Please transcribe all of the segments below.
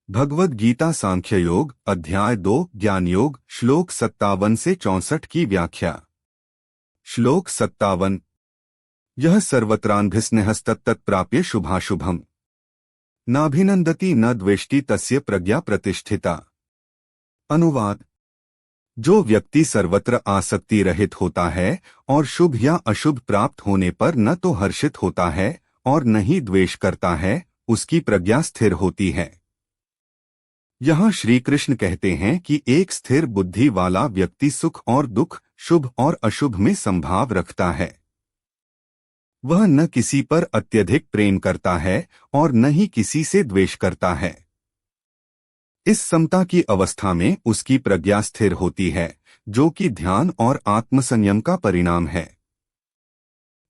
भगवद गीता सांख्य योग अध्याय 2 ज्ञान योग श्लोक 57 से 64 की व्याख्या। श्लोक 57। यह सर्वत्रान्भिस्नेहस्तत्तत्प्राप्य शुभाशुभम् नाभिनंदति न द्वेष्टि तस्य प्रज्ञा प्रतिष्ठिता। अनुवाद। जो व्यक्ति सर्वत्र आसक्ति रहित होता है और शुभ या अशुभ प्राप्त होने पर न तो हर्षित होता है और न ही द्वेष करता है, उसकी प्रज्ञा स्थिर होती है। यहाँ श्री कृष्ण कहते हैं कि एक स्थिर बुद्धि वाला व्यक्ति सुख और दुख, शुभ और अशुभ में संभाव रखता है। वह न किसी पर अत्यधिक प्रेम करता है और न ही किसी से द्वेष करता है। इस समता की अवस्था में उसकी प्रज्ञा स्थिर होती है, जो कि ध्यान और आत्मसंयम का परिणाम है।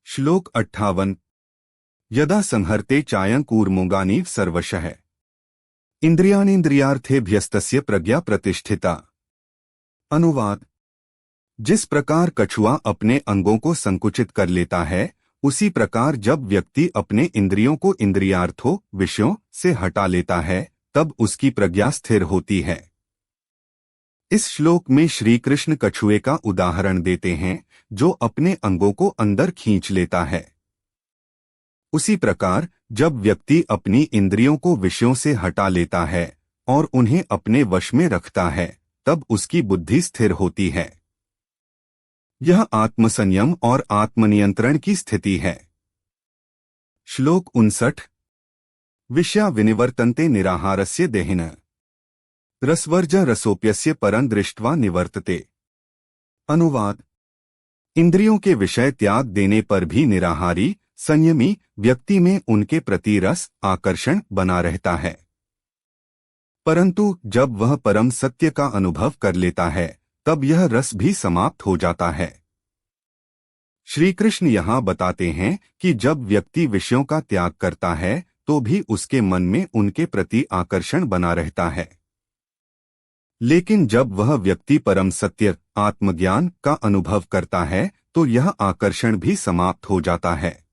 श्लोक 58। यदा संहर्ते चायं कूर्मुगानि सर्वशः इंद्रियाणीन्द्रियार्थेभ्यस्तस्य प्रज्ञा प्रतिष्ठिता। अनुवाद। जिस प्रकार कछुआ अपने अंगों को संकुचित कर लेता है, उसी प्रकार जब व्यक्ति अपने इंद्रियों को इंद्रियार्थों विषयों से हटा लेता है, तब उसकी प्रज्ञा स्थिर होती है। इस श्लोक में श्री कृष्ण कछुए का उदाहरण देते हैं, जो अपने अंगों को अंदर खींच लेता है। उसी प्रकार जब व्यक्ति अपनी इंद्रियों को विषयों से हटा लेता है और उन्हें अपने वश में रखता है, तब उसकी बुद्धि स्थिर होती है। यह आत्मसंयम और आत्मनियंत्रण की स्थिति है। श्लोक 59। विषया विनिवर्तन्ते निराहारस्य देहिनः रसवर्ज रसोप्यस्य परं दृष्ट्वा निवर्तते। अनुवाद। इंद्रियों के विषय त्याग देने पर भी निराहारी संयमी व्यक्ति में उनके प्रति रस आकर्षण बना रहता है, परंतु जब वह परम सत्य का अनुभव कर लेता है, तब यह रस भी समाप्त हो जाता है। श्री कृष्ण यहाँ बताते हैं कि जब व्यक्ति विषयों का त्याग करता है, तो भी उसके मन में उनके प्रति आकर्षण बना रहता है। लेकिन जब वह व्यक्ति परम सत्य आत्मज्ञान का अनुभव करता है, तो यह आकर्षण भी समाप्त हो जाता है।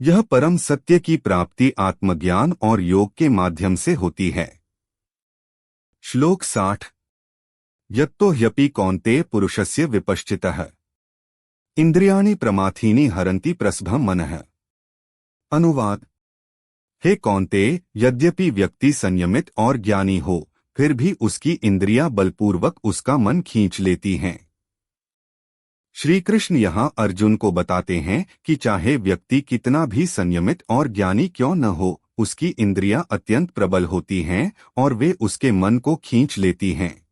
यह परम सत्य की प्राप्ति आत्मज्ञान और योग के माध्यम से होती है। श्लोक 60। यत्तो ह्यपि कौन्तेय पुरुषस्य विपश्चितः इंद्रियाणि प्रमाथीनि हरन्ति प्रसभं मनः। अनुवाद। हे कौन्तेय, यद्यपि व्यक्ति संयमित और ज्ञानी हो, फिर भी उसकी इंद्रियां बलपूर्वक उसका मन खींच लेती हैं। श्री कृष्ण यहाँ अर्जुन को बताते हैं कि चाहे व्यक्ति कितना भी संयमित और ज्ञानी क्यों न हो, उसकी इंद्रियां अत्यंत प्रबल होती हैं और वे उसके मन को खींच लेती हैं।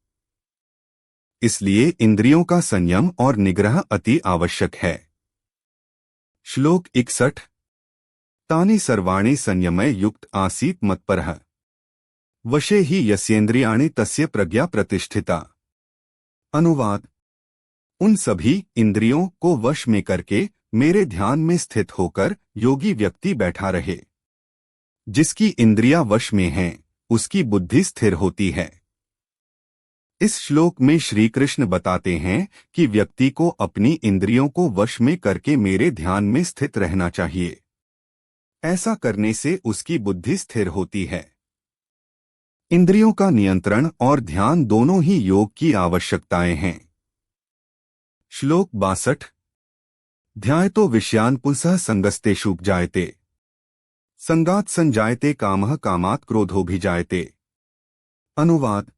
इसलिए इंद्रियों का संयम और निग्रह अति आवश्यक है। श्लोक 61। तानि सर्वाणि संयमय युक्त आसीत् मत्परः वशे ही यस्येन्द्रियाणि तस्य प्रज्ञा प्रतिष्ठिता। अनुवाद। उन सभी इंद्रियों को वश में करके मेरे ध्यान में स्थित होकर योगी व्यक्ति बैठा रहे। जिसकी इंद्रियां वश में हैं, उसकी बुद्धि स्थिर होती है। इस श्लोक में श्री कृष्ण बताते हैं कि व्यक्ति को अपनी इंद्रियों को वश में करके मेरे ध्यान में स्थित रहना चाहिए। ऐसा करने से उसकी बुद्धि स्थिर होती है। इंद्रियों का नियंत्रण और ध्यान दोनों ही योग की आवश्यकताएं हैं। श्लोक 62। ध्यायतो विषयान् पुंसः संगस्तेषु जायते संगात् संजायते कामः कामात् क्रोधोऽभिजायते। अनुवाद।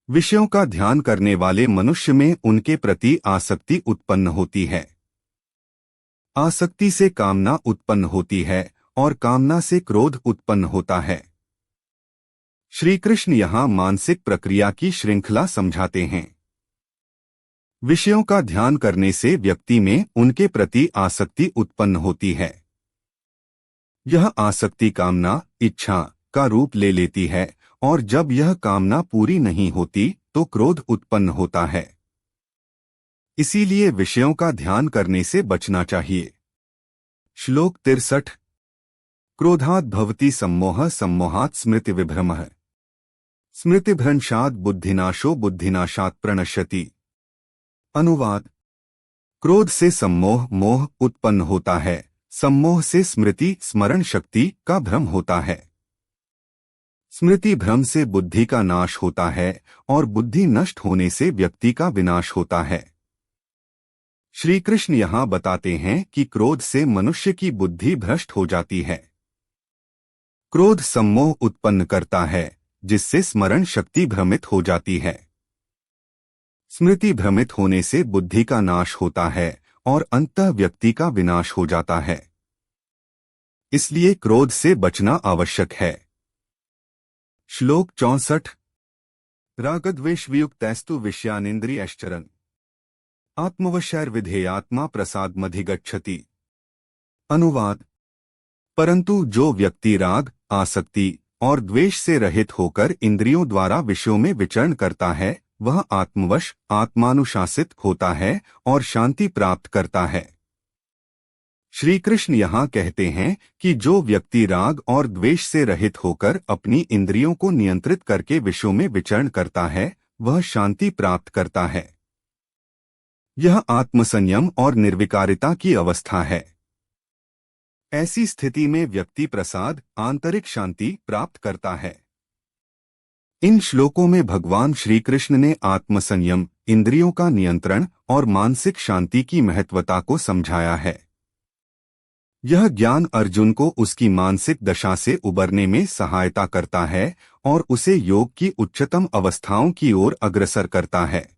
विषयों का ध्यान करने वाले मनुष्य में उनके प्रति आसक्ति उत्पन्न होती है। आसक्ति से कामना उत्पन्न होती है और कामना से क्रोध उत्पन्न होता है। श्री कृष्ण यहाँ मानसिक प्रक्रिया की श्रृंखला समझाते हैं। विषयों का ध्यान करने से व्यक्ति में उनके प्रति आसक्ति उत्पन्न होती है। यह आसक्ति कामना, इच्छा का रूप ले लेती है और जब यह कामना पूरी नहीं होती तो क्रोध उत्पन्न होता है। इसीलिए विषयों का ध्यान करने से बचना चाहिए। श्लोक 63। क्रोधात् भवति सम्मोहः सम्मोहात् स्मृतिविभ्रमः स्मृतिभ्रंशात् बुद्धिनाशो बुद्धिनाशात् प्रणश्यति। अनुवाद। क्रोध से सम्मोह मोह उत्पन्न होता है, सम्मोह से स्मृति स्मरण शक्ति का भ्रम होता है। स्मृति भ्रम से बुद्धि का नाश होता है और बुद्धि नष्ट होने से व्यक्ति का विनाश होता है। श्री कृष्ण यहाँ बताते हैं कि क्रोध से मनुष्य की बुद्धि भ्रष्ट हो जाती है। क्रोध सम्मोह उत्पन्न करता है, जिससे स्मरण शक्ति भ्रमित हो जाती है। स्मृति भ्रमित होने से बुद्धि का नाश होता है और अंततः व्यक्ति का विनाश हो जाता है। इसलिए क्रोध से बचना आवश्यक है। श्लोक 64। रागद्वेष वियुक्तैस्तु विषयानिन्द्रियश्चरन् आत्मवशैर्विधेयात्मा प्रसादमधिगच्छति। अनुवाद। परंतु जो व्यक्ति राग, आसक्ति और द्वेष से रहित होकर इंद्रियों द्वारा विषयों में विचरण करता है, वह आत्मवश, आत्मानुशासित होता है और शांति प्राप्त करता है। श्री कृष्ण यहाँ कहते हैं कि जो व्यक्ति राग और द्वेष से रहित होकर अपनी इंद्रियों को नियंत्रित करके विषयों में विचरण करता है, वह शांति प्राप्त करता है। यह आत्मसंयम और निर्विकारिता की अवस्था है। ऐसी स्थिति में व्यक्ति प्रसाद, आंतरिक शांति प्राप्त करता है। इन श्लोकों में भगवान श्री कृष्ण ने आत्मसंयम, इंद्रियों का नियंत्रण और मानसिक शांति की महत्वता को समझाया है। यह ज्ञान अर्जुन को उसकी मानसिक दशा से उबरने में सहायता करता है और उसे योग की उच्चतम अवस्थाओं की ओर अग्रसर करता है।